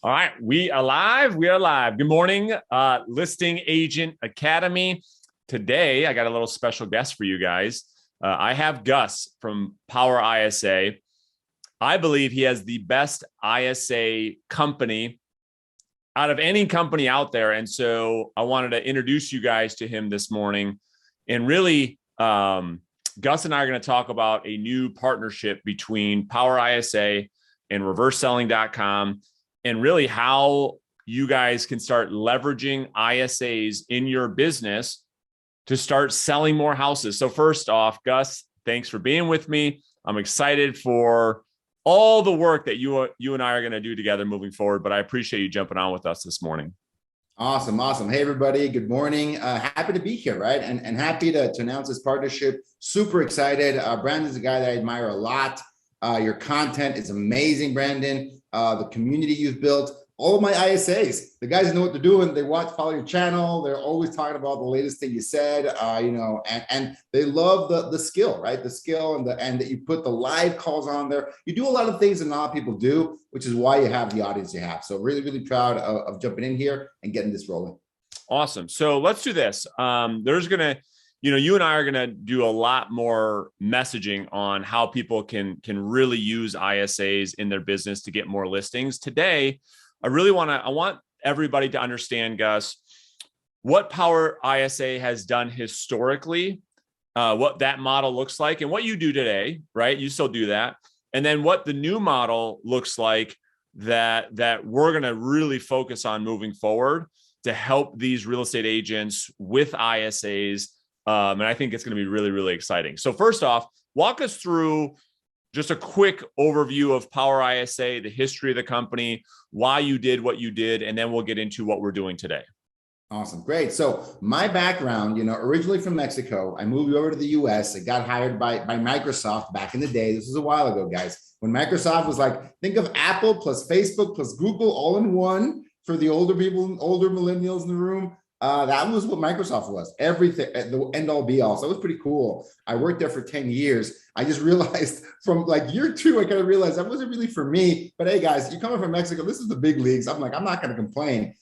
All right, we are live. We are live. Good morning, Listing Agent Academy. Today, I got a little special guest for you guys. I have Gus from Power ISA. I believe he has the best ISA company out of any company out there. And so I wanted to introduce you guys to him this morning. And really, Gus and I are going to talk about a new partnership between Power ISA and reverseselling.com, and really how you guys can start leveraging ISAs in your business to start selling more houses. So first off, Gus, thanks for being with me. I'm excited for all the work that you and I are going to do together moving forward, but I appreciate you jumping on with us this morning. Awesome. Awesome. Hey, everybody. Good morning. Happy to be here, right? And happy to announce this partnership. Super excited. Brandon's a guy that I admire a lot. Your content is amazing, Brandon. The community you've built, all of my ISAs, the guys know what they're doing. They follow your channel. They're always talking about the latest thing you said, and they love the skill, right? The skill and that you put the live calls on there. You do a lot of things that not people do, which is why you have the audience you have. So really, really proud of jumping in here and getting this rolling. Awesome. So let's do this. There's going to, you and I are going to do a lot more messaging on how people can really use ISAs in their business to get more listings. Today, I want everybody to understand, Gus, what Power ISA has done historically, what that model looks like, and what you do today, right? You still do that. And then what the new model looks like that we're going to really focus on moving forward to help these real estate agents with ISAs. And I think it's going to be really, really exciting. So first off, walk us through just a quick overview of Power ISA, the history of the company, why you did what you did, and then we'll get into what we're doing today. Awesome. Great. So my background, originally from Mexico, I moved over to the US. I got hired by Microsoft back in the day. This was a while ago, guys, when Microsoft was like, think of Apple plus Facebook plus Google all in one for the older people, older millennials in the room. That was what Microsoft was, everything, the end all be all. So it was pretty cool. I worked there for 10 years. I just realized from like year two, I kind of realized that wasn't really for me. But hey, guys, you're coming from Mexico. This is the big leagues. I'm like, I'm not going to complain.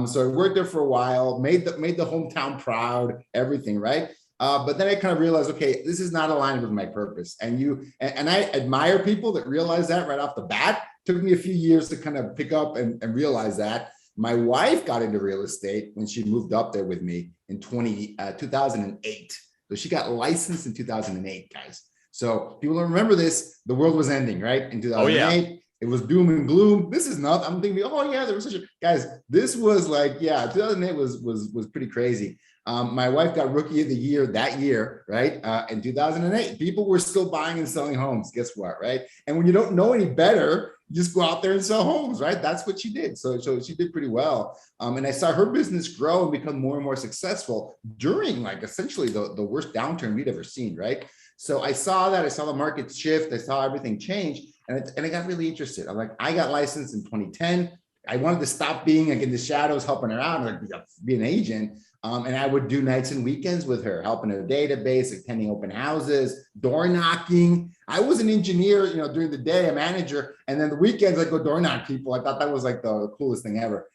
So I worked there for a while, made the hometown proud, everything, right? But then I kind of realized, okay, this is not aligned with my purpose. And I admire people that realize that right off the bat. It took me a few years to kind of pick up and realize that. My wife got into real estate when she moved up there with me in 2008. So she got licensed in 2008, guys. So people don't remember this. The world was ending, right? In 2008. Oh, yeah. It was doom and gloom. This is not, I'm thinking, oh yeah, there was such a, guys, this was like, yeah, 2008 was pretty crazy. My wife got Rookie of the Year that year, right? In 2008, people were still buying and selling homes. Guess what, right? And when you don't know any better, you just go out there and sell homes, right? That's what she did. So she did pretty well. And I saw her business grow and become more and more successful during like essentially the worst downturn we'd ever seen, right? So I saw that, I saw the market shift, I saw everything change, and I got really interested. I'm like, I got licensed in 2010. I wanted to stop being like in the shadows, helping her out, like be an agent. And I would do nights and weekends with her, helping her database, attending open houses, door knocking. I was an engineer, during the day, a manager, and then the weekends I'd go door knock people. I thought that was like the coolest thing ever.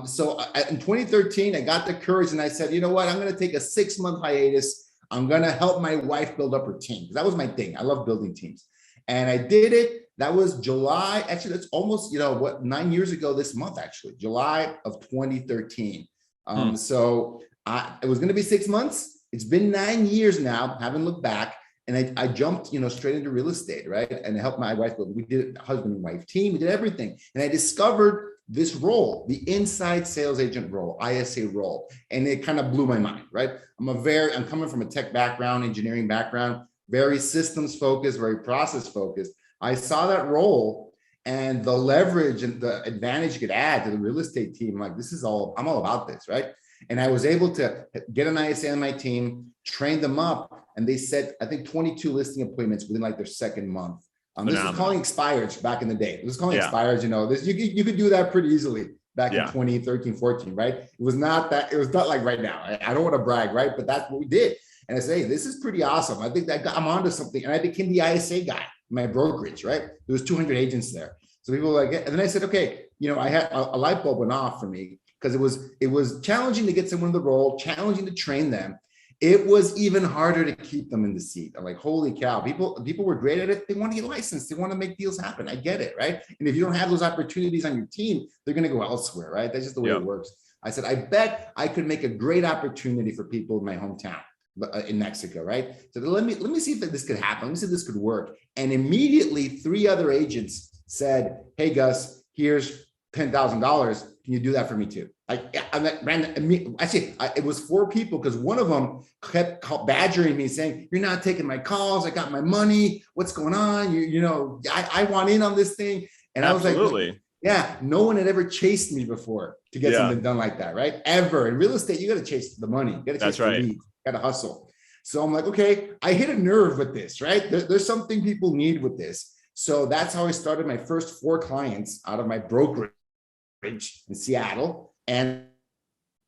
So in 2013, I got the courage and I said, you know what, I'm going to take a 6-month hiatus. I'm going to help my wife build up her team. That was my thing. I love building teams. And I did it. That was July. Actually, that's almost, 9 years ago this month, actually, July of 2013. So it was going to be 6 months. It's been 9 years now. Haven't looked back. And I jumped, straight into real estate, right? And I helped my wife. We did a husband and wife team. We did everything. And I discovered this role, the inside sales agent role, ISA role. And it kind of blew my mind, right? I'm coming from a tech background, engineering background, very systems focused, very process focused. I saw that role and the leverage and the advantage you could add to the real estate team. I'm like, I'm all about this, right? And I was able to get an ISA on my team, train them up, and they set, I think, 22 listing appointments within like their second month. This is calling expireds back in the day. This was calling expireds, you could do that pretty easily back in 2013, 14, right? It was not like right now. I don't want to brag, right? But that's what we did. And I say, hey, this is pretty awesome. I think that I'm onto something. And I became the ISA guy, my brokerage, right? There was 200 agents there. So people were like, and then I said, okay, I had a light bulb went off for me because it was challenging to get someone in the role, challenging to train them. It was even harder to keep them in the seat. I'm like, holy cow, people were great at it. They want to get licensed. They want to make deals happen. I get it, right? And if you don't have those opportunities on your team, they're going to go elsewhere, right? That's just the way it works. I said, I bet I could make a great opportunity for people in my hometown in Mexico, right? So let me see if this could happen. Let me see if this could work. And immediately 3 other agents said, hey, Gus, here's $10,000. Can you do that for me too? It was 4 people because one of them kept badgering me saying, you're not taking my calls. I got my money. What's going on? I want in on this thing. And Absolutely. I was like, yeah, no one had ever chased me before to get something done like that, right? Ever. In real estate, you got to chase the money. You got to chase the leads. You got to hustle. So I'm like, okay, I hit a nerve with this, right? There's something people need with this. So that's how I started my first 4 clients out of my brokerage in Seattle. And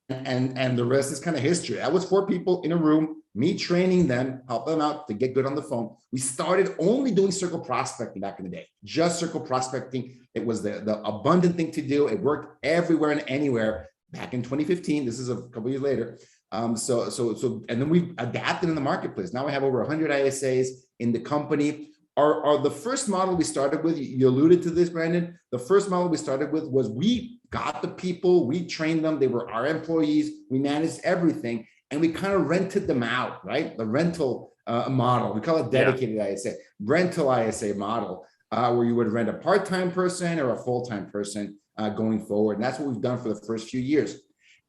the rest is kind of history. That was 4 people in a room, me training them, help them out to get good on the phone. We started only doing circle prospecting back in the day, just circle prospecting. It was the abundant thing to do. It worked everywhere and anywhere back in 2015. This is a couple years later. And then we adapted in the marketplace. Now we have over 100 ISAs in the company. The first model we started with, you alluded to this, Brandon. The first model we started with was we got the people, we trained them, they were our employees, we managed everything, and we kind of rented them out, right? The rental model, we call it dedicated ISA, rental ISA model, where you would rent a part-time person or a full-time person going forward. And that's what we've done for the first few years.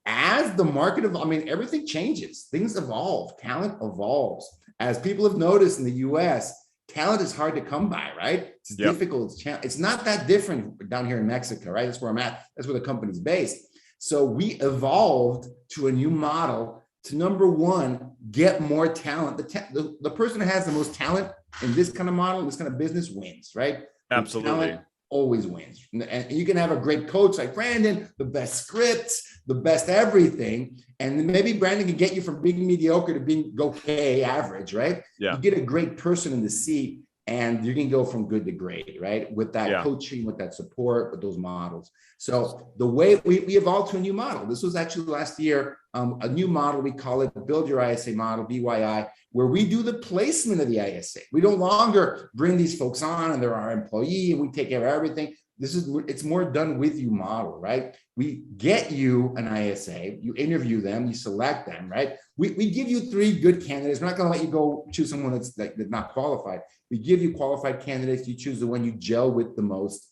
As the market everything changes, things evolve, talent evolves. As people have noticed in the US, talent is hard to come by, right? It's difficult. It's not that different down here in Mexico, right? That's where I'm at. That's where the company's based. So we evolved to a new model to, number one, get more talent. The person who has the most talent in this kind of model, this kind of business wins, right? Absolutely. Always wins. And you can have a great coach like Brandon, the best scripts, the best everything. And maybe Brandon can get you from being mediocre to being okay, average, right? Yeah. You get a great person in the seat and you can go from good to great, right? With that coaching, with that support, with those models. So the way we evolved to a new model, this was actually last year, a new model, we call it Build Your ISA model, BYI, where we do the placement of the ISA. We no longer bring these folks on and they're our employee and we take care of everything. It's more done with you model, right? We get you an ISA, you interview them, you select them, right? We give you 3 good candidates. We're not going to let you go choose someone that's not qualified. We give you qualified candidates. You choose the one you gel with the most,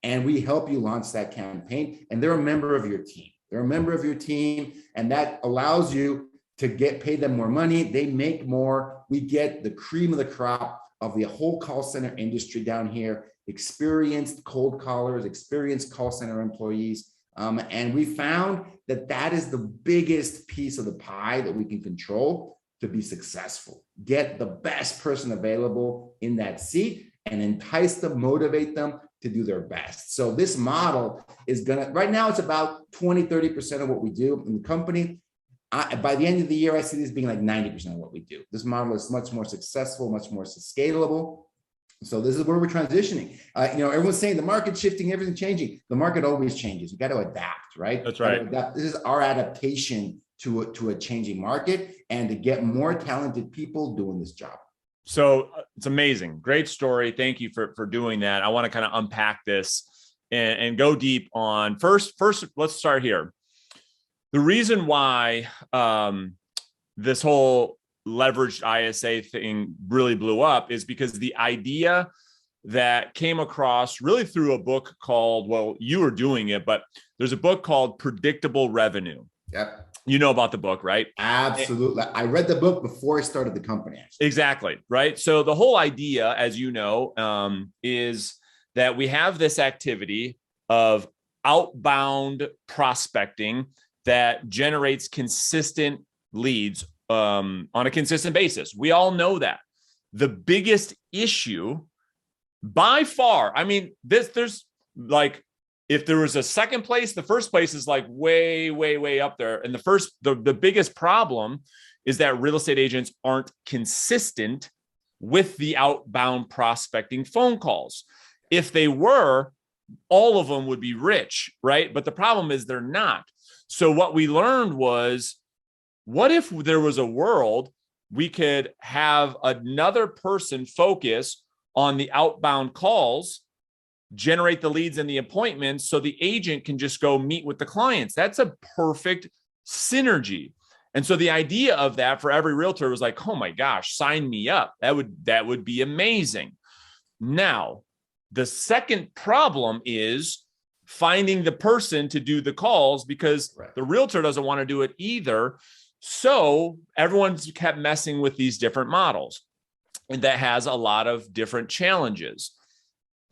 and we help you launch that campaign. And they're a member of your team. They're a member of your team, and that allows you to pay them more money. They make more. We get the cream of the crop of the whole call center industry down here, experienced cold callers, experienced call center employees. And we found that is the biggest piece of the pie that we can control to be successful. Get the best person available in that seat and entice them, motivate them to do their best. So this model is right now it's about 20-30% of what we do in the company. By the end of the year, I see this being like 90% of what we do. This model is much more successful, much more scalable. So this is where we're transitioning. Everyone's saying the market's shifting, everything's changing. The market always changes. You got to adapt, right? That's right. This is our adaptation to a changing market and to get more talented people doing this job. So it's amazing. Great story. Thank you for doing that. I want to kind of unpack this and go deep on first, let's start here. The reason why this whole leveraged ISA thing really blew up is because the idea that came across really through a book called, well, you were doing it, but there's a book called Predictable Revenue. Yep. You know about the book, right? Absolutely. I read the book before I started the company. Actually. Exactly. Right. So the whole idea, as you know, is that we have this activity of outbound prospecting that generates consistent leads on a consistent basis. We all know that. The biggest issue by far, there's like, if there was a second place, the first place is like way, way, way up there. And the biggest problem is that real estate agents aren't consistent with the outbound prospecting phone calls. If they were, all of them would be rich, right? But the problem is they're not. So what we learned was, what if there was a world we could have another person focus on the outbound calls, generate the leads and the appointments, so the agent can just go meet with the clients? That's a perfect synergy. And so the idea of that for every realtor was like, oh my gosh, sign me up. That would be amazing. Now, the second problem is finding the person to do the calls, because the realtor doesn't want to do it either. So everyone's kept messing with these different models, and that has a lot of different challenges.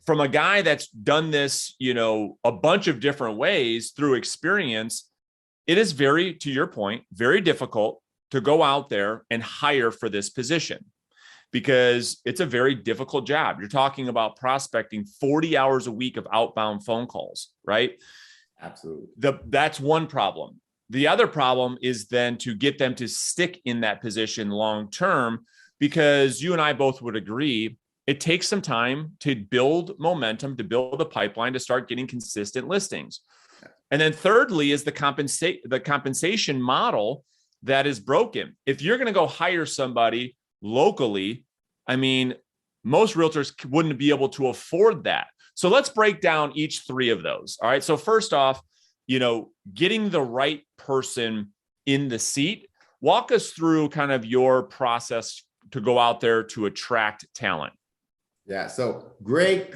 From a guy that's done this, a bunch of different ways through experience, it is very, to your point, very difficult to go out there and hire for this position, because it's a very difficult job. You're talking about prospecting 40 hours a week of outbound phone calls, right? Absolutely. That's one problem. The other problem is then to get them to stick in that position long-term, because you and I both would agree it takes some time to build momentum, to build a pipeline, to start getting consistent listings. And then thirdly is the compensation model that is broken. If you're going to go hire somebody locally, I mean, most realtors wouldn't be able to afford that. So let's break down each three of those. All right. So first off, getting the right person in the seat. Walk us through kind of your process to go out there to attract talent. Yeah. So great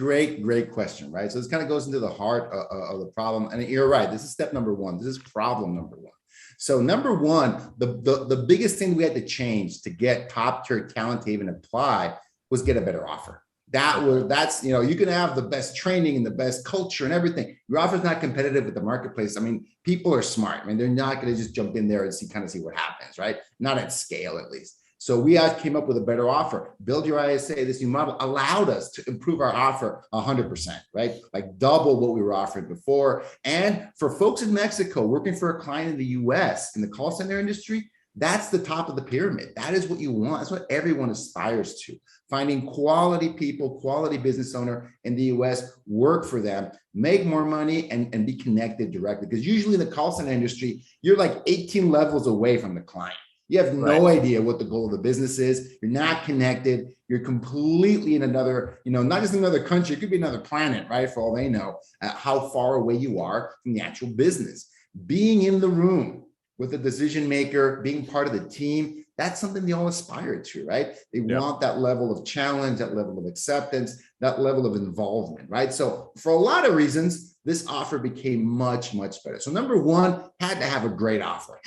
question, right? So this kind of goes into the heart of the problem. And you're right. This is step number one. This is problem number one. So number one, the biggest thing we had to change to get top tier talent to even apply was get a better offer. You can have the best training and the best culture and everything. Your offer is not competitive with the marketplace. I mean, people are smart. I mean, they're not going to just jump in there and see what happens, right? Not at scale, at least. So we came up with a better offer. Build Your ISA, this new model allowed us to improve our offer 100%, right? Like double what we were offering before. And for folks in Mexico working for a client in the US in the call center industry, that's the top of the pyramid. That is what you want. That's what everyone aspires to. Finding quality people, quality business owner in the US, work for them, make more money, and be connected directly. Because usually in the call center industry, you're like 18 levels away from the client. You have no idea what the goal of the business is. You're not connected. You're completely in another, not just another country, it could be another planet, right? For all they know, how far away you are from the actual business. Being in the room with a decision maker, being part of the team, that's something they all aspire to, right? They want that level of challenge, that level of acceptance, that level of involvement, right? So for a lot of reasons, this offer became much, much better. So number one, had to have a great offer,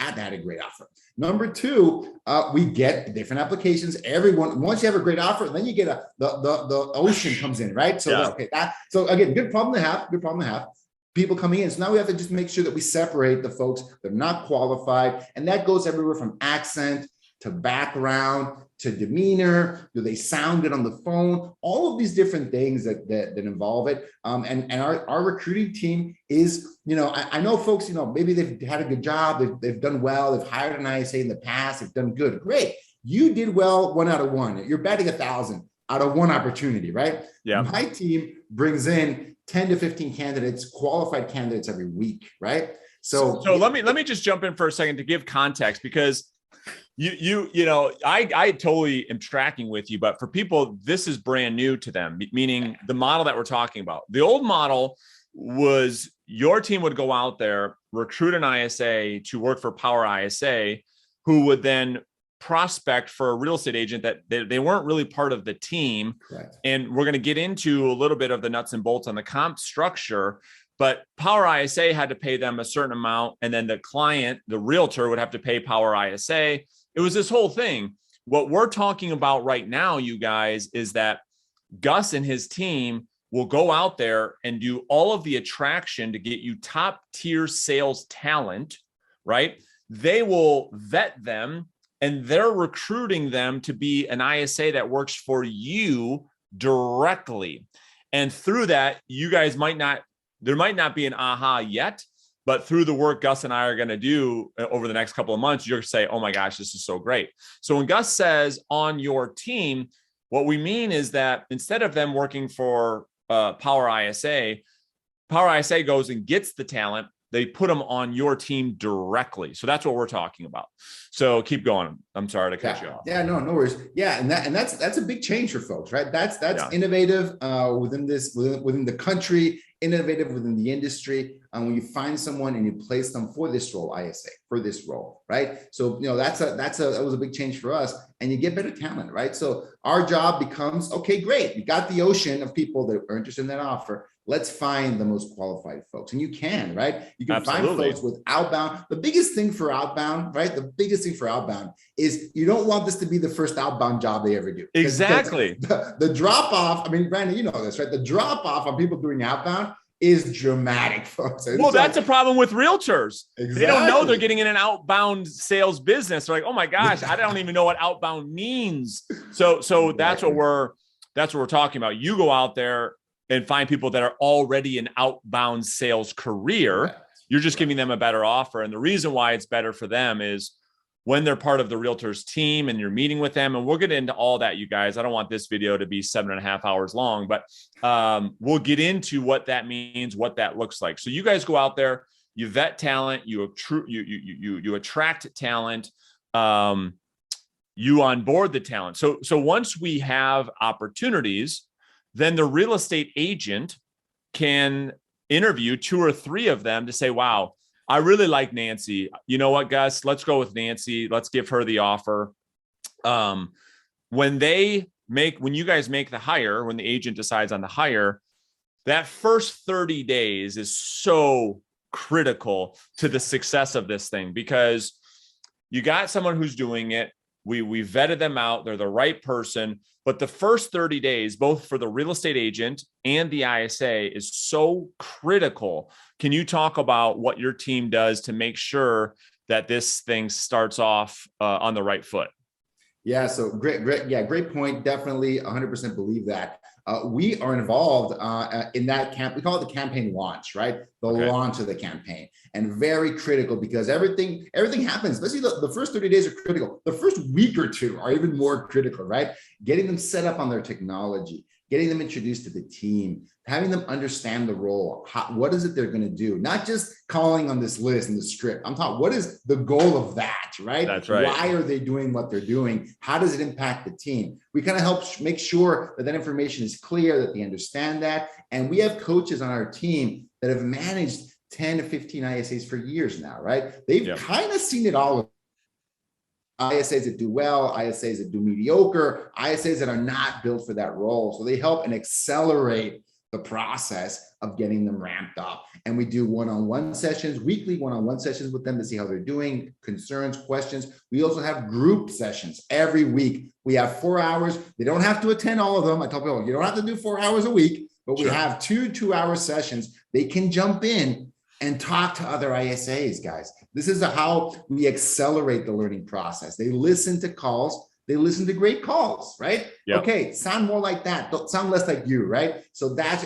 Number two, we get different applications. Everyone, once you have a great offer, then you get the ocean comes in, right? So, so again, good problem to have. People coming in. So now we have to just make sure that we separate the folks that are not qualified. And that goes everywhere from accent to background to demeanor. Do they sound good on the phone? All of these different things that involve it. And our recruiting team is, I know folks, maybe they've had a good job. They've done well. They've hired an ISA in the past. They've done good. Great. You did well 1 out of 1. You're betting 1,000 out of 1 opportunity, right? Yeah. My team brings in 10 to 15 candidates, qualified candidates every week, right? So let me just jump in for a second to give context, because I totally am tracking with you, but for people, this is brand new to them, meaning the model that we're talking about. The old model was your team would go out there, recruit an ISA to work for Power ISA, who would then prospect for a real estate agent that they weren't really part of the team. Correct. And we're going to get into a little bit of the nuts and bolts on the comp structure, but Power ISA had to pay them a certain amount. And then the client, the realtor, would have to pay Power ISA. It was this whole thing. What we're talking about right now, you guys, is that Gus and his team will go out there and do all of the attraction to get you top tier sales talent, right? They will vet them, and they're recruiting them to be an ISA that works for you directly. And through that, you guys there might not be an aha yet, but through the work Gus and I are going to do over the next couple of months, you're going to say, oh my gosh, this is so great. So when Gus says on your team, what we mean is that instead of them working for Power ISA, Power ISA goes and gets the talent, they put them on your team directly. So that's what we're talking about. So keep going. I'm sorry to cut you off. Yeah, no worries. Yeah, and that's a big change for folks, right? That's innovative within the country, innovative within the industry. When you find someone and you place them for this role, ISA for this role, right? So that was a big change for us, and you get better talent, right? So our job becomes, okay, great, you got the ocean of people that are interested in that offer. Let's find the most qualified folks. And you can, right? You can find folks with outbound. The biggest thing for outbound, right? The biggest thing for outbound is you don't want this to be the first outbound job they ever do. Exactly. The drop off, I mean, Brandon, you know this, right? The drop off on people doing outbound is dramatic, folks. Well, that's a problem with realtors. Exactly. They don't know they're getting in an outbound sales business. They're like, oh my gosh, I don't even know what outbound means. So exactly. that's what we're talking about. You go out there and find people that are already in outbound sales career. Right. You're just giving them a better offer. And the reason why it's better for them is when they're part of the Realtors team and you're meeting with them. And we'll get into all that, you guys. I don't want this video to be 7.5 hours long, but we'll get into what that means, what that looks like. So you guys go out there, you vet talent, you attract talent, you onboard the talent. So once we have opportunities, then the real estate agent can interview 2 or 3 of them to say, wow, I really like Nancy. You know what, Gus, let's go with Nancy. Let's give her the offer. When you guys make the hire, when the agent decides on the hire, that first 30 days is so critical to the success of this thing, because you got someone who's doing it. We vetted them out. They're the right person. But the first 30 days, both for the real estate agent and the ISA, is so critical. Can you talk about what your team does to make sure that this thing starts off on the right foot? Yeah, so great. Yeah, great point. Definitely 100% believe that. We are involved in that camp. We call it the campaign launch, right? The launch of the campaign, and very critical because everything happens. Especially the first 30 days are critical. The first week or 2 are even more critical, right? Getting them set up on their technology, getting them introduced to the team, having them understand the role. What is it they're going to do? Not just calling on this list and the script. I'm talking, what is the goal of that, right? That's right. Why are they doing what they're doing? How does it impact the team? We kind of help make sure that information is clear, that they understand that. And we have coaches on our team that have managed 10 to 15 ISAs for years now, right? They've kind of seen it all. ISAs that do well, ISAs that do mediocre, ISAs that are not built for that role. So they help and accelerate the process of getting them ramped up. And we do one-on-one sessions, weekly one-on-one sessions with them to see how they're doing, concerns, questions. We also have group sessions every week. We have 4 hours. They don't have to attend all of them. I tell people, you don't have to do 4 hours a week, but we have 2 2-hour sessions. They can jump in and talk to other ISAs, guys. This is how we accelerate the learning process. They listen to calls. They listen to great calls, right? Yep. Okay, sound more like that. Don't sound less like you, right? So that's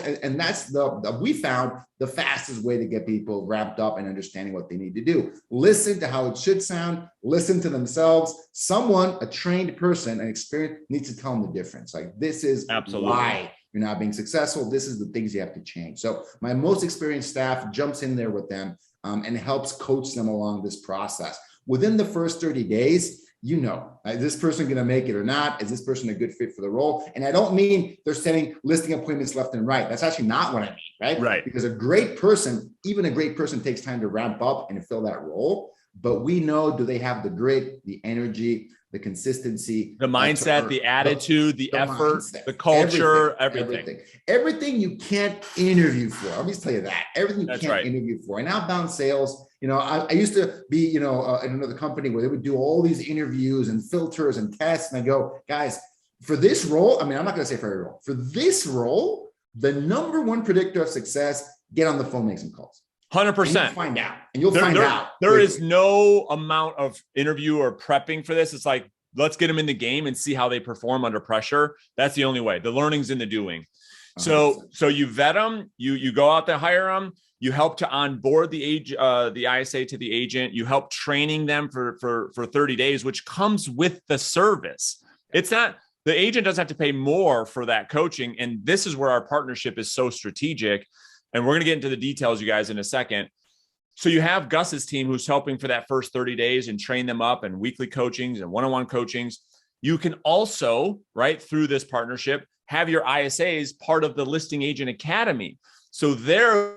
we found the fastest way to get people wrapped up and understanding what they need to do. Listen to how it should sound. Listen to themselves. Someone, a trained person, an experienced, needs to tell them the difference. Like, this is why you're not being successful. This is the things you have to change. So my most experienced staff jumps in there with them and helps coach them along this process. Within the first 30 days, you know, is this person going to make it or not? Is this person a good fit for the role? And I don't mean they're setting listing appointments left and right. That's actually not what I mean, right? Right. Because a great person, even a great person, takes time to ramp up and fill that role. But we know, do they have the grit, the energy, the consistency, the mindset, the attitude, the effort, mindset, the culture, everything you can't interview for. Let me just tell you that. Everything you can't interview for. And outbound sales, you know, I used to be, you know, in another company where they would do all these interviews and filters and tests. And I go, guys, for this role, I mean, I'm not going to say for every role. For this role, the number 1 predictor of success, get on the phone, make some calls. 100%. Find out, and you'll find out. There is no amount of interview or prepping for this. It's like, let's get them in the game and see how they perform under pressure. That's the only way. The learning's in the doing. So you vet them, you go out there, hire them, you help to onboard the ISA to the agent, you help training them for 30 days, which comes with the service. It's not, the agent doesn't have to pay more for that coaching. And this is where our partnership is so strategic. And we're going to get into the details, you guys, in a second. So you have Gus's team who's helping for that first 30 days and train them up and weekly coachings and one-on-one coachings. You can also, right, through this partnership, have your ISAs part of the Listing Agent Academy. So they're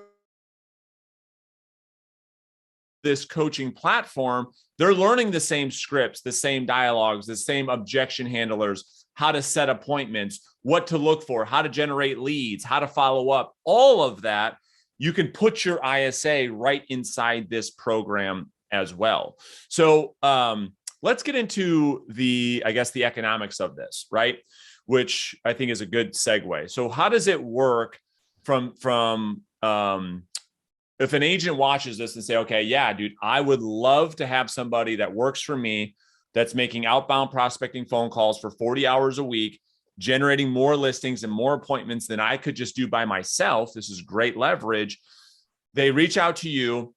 this coaching platform, they're learning the same scripts, the same dialogues, the same objection handlers, how to set appointments, what to look for, how to generate leads, how to follow up, all of that. You can put your ISA right inside this program as well. So let's get into the economics of this, right? Which I think is a good segue. So how does it work from if an agent watches this and say, okay, yeah, dude, I would love to have somebody that works for me that's making outbound prospecting phone calls for 40 hours a week, generating more listings and more appointments than I could just do by myself. This is great leverage. They reach out to you.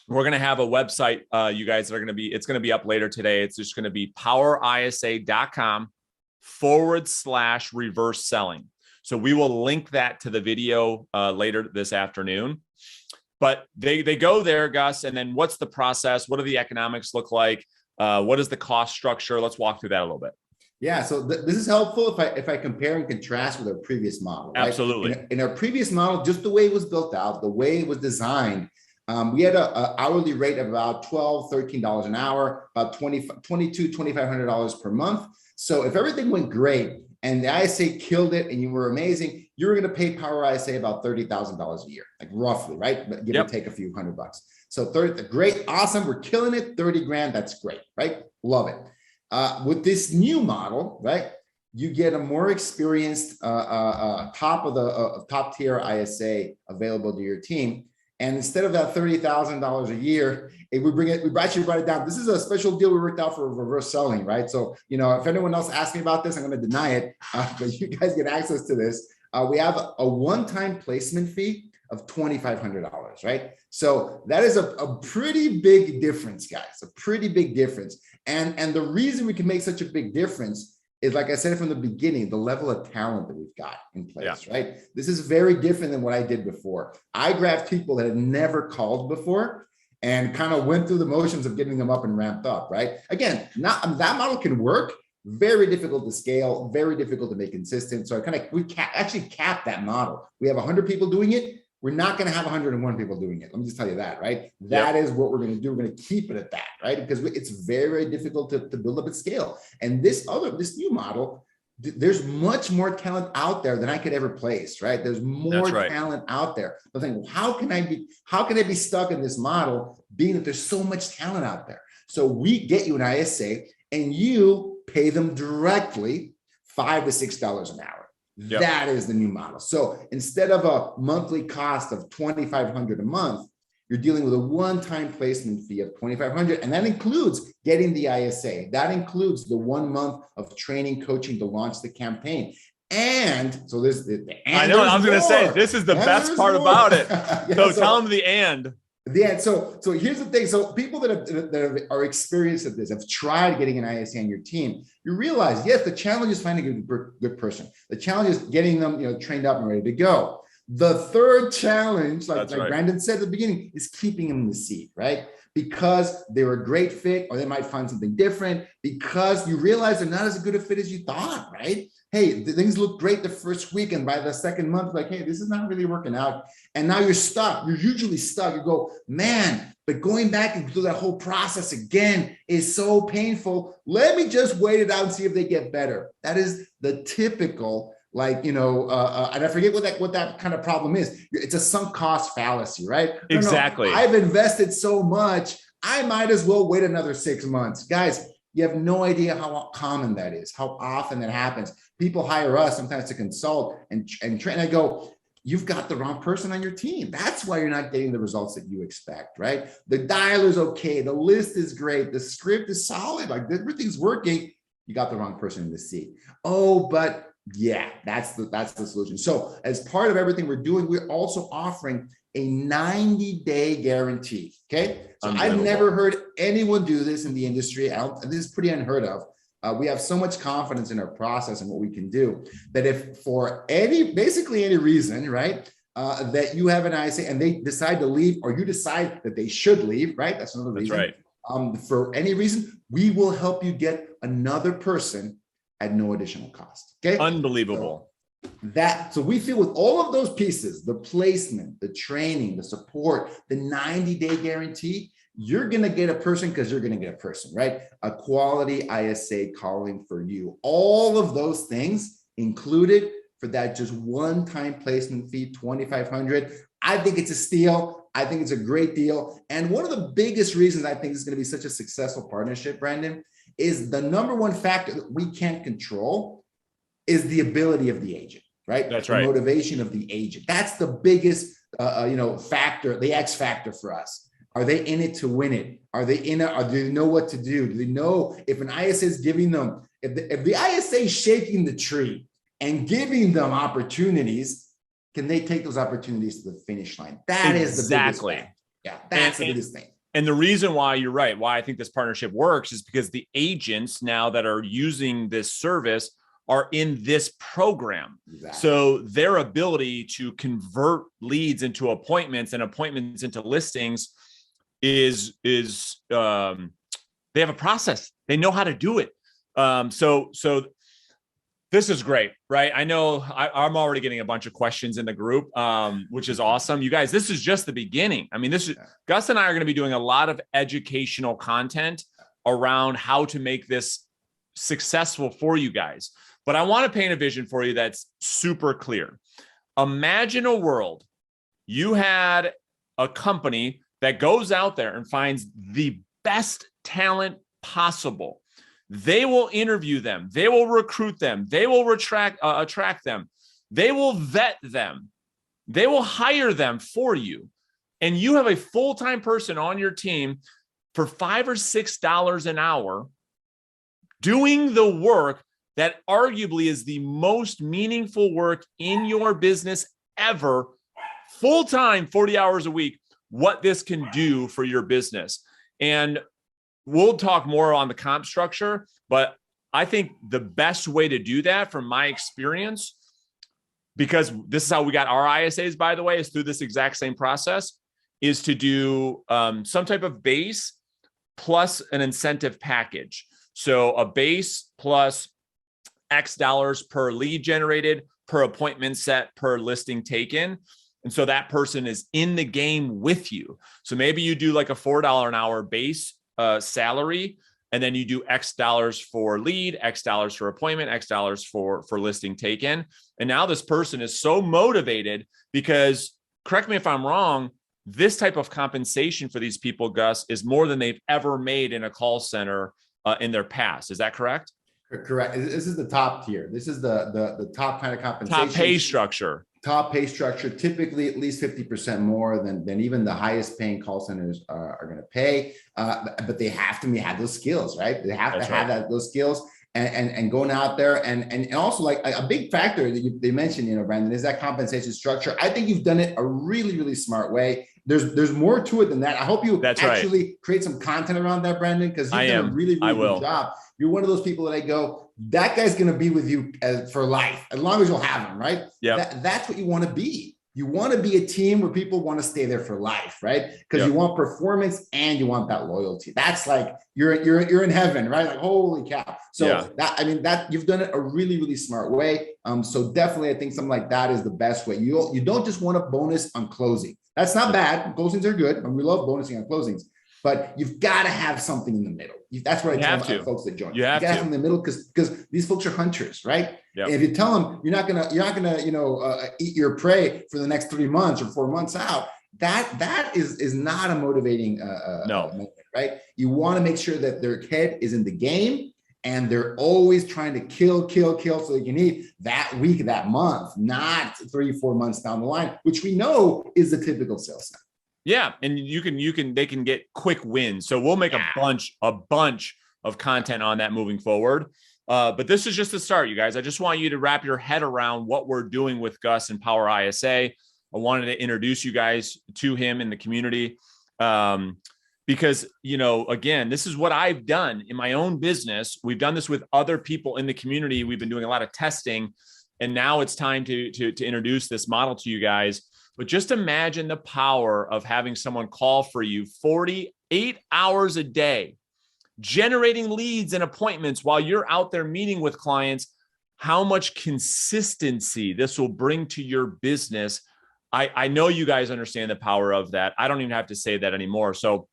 We're going to have a website, you guys, it's going to be up later today. It's just going to be powerisa.com/reverse selling. So we will link that to the video later this afternoon. But they go there, Gus, and then what's the process? What do the economics look like? What is the cost structure? Let's walk through that a little bit. Yeah, so this is helpful if I compare and contrast with our previous model. Right? Absolutely. In our previous model, just the way it was built out, the way it was designed, we had an hourly rate of about $12, $13 an hour, about $2,200, $2,500 per month. So if everything went great and the ISA killed it and you were amazing, you were going to pay Power ISA about $30,000 a year, like roughly, right? But give or take a few $100. So 30, great, awesome, we're killing it, 30 grand, that's great, right? Love it. With this new model, right, you get a more experienced top tier ISA available to your team. And instead of that $30,000 a year, we actually brought it down. This is a special deal we worked out for reverse selling, right? So, if anyone else asks me about this, I'm going to deny it, but you guys get access to this. We have a one-time placement fee of $2,500, right? So that is a pretty big difference, guys, a pretty big difference. And the reason we can make such a big difference is, like I said from the beginning, the level of talent that we've got in place, right? This is very different than what I did before. I grabbed people that had never called before and kind of went through the motions of getting them up and ramped up, right? Again, that model can work. Very difficult to scale, very difficult to make consistent. So we actually capped that model. We have 100 people doing it. We're not going to have 101 people doing it. Let me just tell you that, right? That is what we're going to do. We're going to keep it at that, right? Because it's very, very difficult to build up at scale. And this new model, there's much more talent out there than I could ever place, right? There's more talent out there. I think, how can I be stuck in this model, being that there's so much talent out there? So we get you an ISA and you pay them directly $5 to $6 an hour. Yep. That is the new model. So instead of a monthly cost of $2,500 a month, you're dealing with a one-time placement fee of $2,500, and that includes getting the ISA. That includes the 1 month of training, coaching to launch the campaign. And so there's I know. I was going to say this is the best part about it. So tell them the and. Yeah. So here's the thing. So people that are experienced at this, have tried getting an ISA on your team, you realize, yes, the challenge is finding a good person. The challenge is getting them, trained up and ready to go. The third challenge, like Brandon said at the beginning, is keeping them in the seat, right? Because they're a great fit, or they might find something different, because you realize they're not as good a fit as you thought, right? Hey, things look great the first week, and by the second month, like, hey, this is not really working out. And now you're stuck. You're usually stuck. You go, man, but going back and do that whole process again is so painful. Let me just wait it out and see if they get better. That is the typical, and I forget what that kind of problem is. It's a sunk cost fallacy, right? Exactly. I've invested so much, I might as well wait another 6 months. Guys, you have no idea how common that is, how often that happens. People hire us sometimes to consult and train. I go, you've got the wrong person on your team. That's why you're not getting the results that you expect, right? The dialer's okay. The list is great. The script is solid. Like, everything's working. You got the wrong person in the seat. Oh, but yeah, that's the solution. So as part of everything we're doing, we're also offering a 90-day guarantee. Okay. So I've never heard anyone do this in the industry. This is pretty unheard of. We have so much confidence in our process and what we can do that if for basically any reason, right, that you have an ISA and they decide to leave, or you decide that they should leave, right? That's another reason. That's right. For any reason, we will help you get another person at no additional cost. Okay. Unbelievable. So we feel with all of those pieces, the placement, the training, the support, the 90-day guarantee, you're going to get a person because you're going to get a person, right? A quality ISA calling for you. All of those things included for that just one-time placement fee, $2,500. I think it's a steal. I think it's a great deal. And one of the biggest reasons I think this is going to be such a successful partnership, Brandon, is the number one factor that we can't control is the ability of the agent, right? That's the right. motivation of the agent. That's the biggest, factor, the X factor for us. Are they in it to win it? Are they in it? Do they know what to do? Do they know if an ISA is giving them, if the ISA is shaking the tree and giving them opportunities, can they take those opportunities to the finish line? That is the biggest thing. Yeah, that's the biggest thing. And the reason why you're right, why I think this partnership works is because the agents now that are using this service are in this program. Exactly. So their ability to convert leads into appointments and appointments into listings is they have a process. They know how to do it. So this is great, right? I know I'm already getting a bunch of questions in the group, which is awesome. You guys, this is just the beginning. I mean, Gus and I are going to be doing a lot of educational content around how to make this successful for you guys. But I want to paint a vision for you that's super clear. Imagine a world you had a company that goes out there and finds the best talent possible. They will interview them. They will recruit them. They will attract them. They will vet them. They will hire them for you. And you have a full-time person on your team for $5 or $6 an hour doing the work that arguably is the most meaningful work in your business ever, full-time, 40 hours a week, what this can do for your business. And we'll talk more on the comp structure, but I think the best way to do that from my experience, because this is how we got our ISAs, by the way, is through this exact same process, is to do some type of base plus an incentive package. So a base plus X dollars per lead generated, per appointment set, per listing taken. And so that person is in the game with you. So maybe you do like a $4 an hour base salary, and then you do X dollars for lead, X dollars for appointment, X dollars for listing taken. And now this person is so motivated because, correct me if I'm wrong, this type of compensation for these people, Gus, is more than they've ever made in a call center in their past. Is that correct? Correct. This is the top tier. This is the top kind of compensation. Top pay structure. Top pay structure, typically at least 50% more than even the highest paying call centers are going to pay. But they have to have those skills, right? They have to have those skills and going out there. And also, like, a big factor that they mentioned, Brandon, is that compensation structure. I think you've done it a really, really smart way. There's more to it than that. I hope you create some content around that, Brandon, because you've done a really, really good job. You're one of those people that I go, that guy's going to be with you for life, as long as you'll have him, right? Yeah. That's what you want to be. You want to be a team where people want to stay there for life, right? Because you want performance and you want that loyalty. That's like you're in heaven, right? Like, holy cow. So that you've done it a really, really smart way. So definitely, I think something like that is the best way. You don't just want a bonus on closing. That's not bad. Closings are good, and we love bonusing on closings. But you've got to have something in the middle. That's what I tell folks that join. You got to have something in the middle because these folks are hunters, right? Yep. And if you tell them you're not gonna eat your prey for the next 3 months or 4 months out, that is not a motivating moment, right? You want to make sure that their head is in the game and they're always trying to kill so they can eat that week, that month, not 3-4 months down the line, which we know is the typical sales center. Yeah. And they can get quick wins. So we'll make a bunch of content on that moving forward. But this is just the start, you guys. I just want you to wrap your head around what we're doing with Gus and Power ISA. I wanted to introduce you guys to him in the community. Because, again, this is what I've done in my own business. We've done this with other people in the community. We've been doing a lot of testing, and now it's time to introduce this model to you guys. But just imagine the power of having someone call for you 48 hours a day, generating leads and appointments while you're out there meeting with clients, how much consistency this will bring to your business. I know you guys understand the power of that. I don't even have to say that anymore. So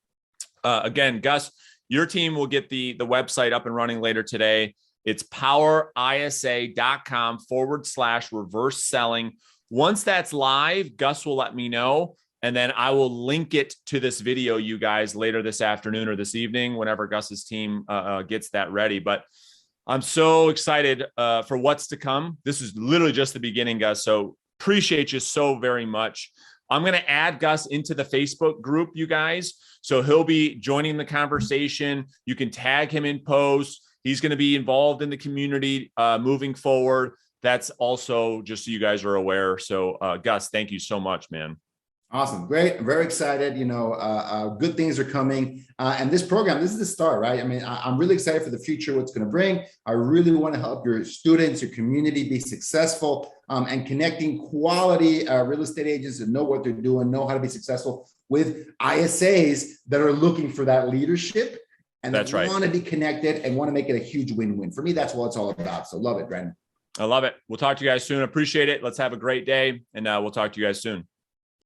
again, Gus, your team will get the website up and running later today. It's powerisa.com/reverse selling. Once that's live, Gus will let me know, and then I will link it to this video, you guys, later this afternoon or this evening, whenever Gus's team gets that ready. But I'm so excited for what's to come. This is literally just the beginning, Gus. So appreciate you so very much. I'm going to add Gus into the Facebook group, you guys. So he'll be joining the conversation. You can tag him in posts. He's going to be involved in the community moving forward. That's also just so you guys are aware. So Gus, thank you so much, man. Awesome. Great. I'm very excited. Good things are coming. And this program, this is the start, right? I mean, I'm really excited for the future, what's going to bring. I really want to help your students, your community be successful and connecting quality real estate agents that know what they're doing, know how to be successful with ISAs that are looking for that leadership and that want to be connected and want to make it a huge win-win. For me, that's what it's all about. So love it, Brandon. I love it. We'll talk to you guys soon. Appreciate it. Let's have a great day, and we'll talk to you guys soon.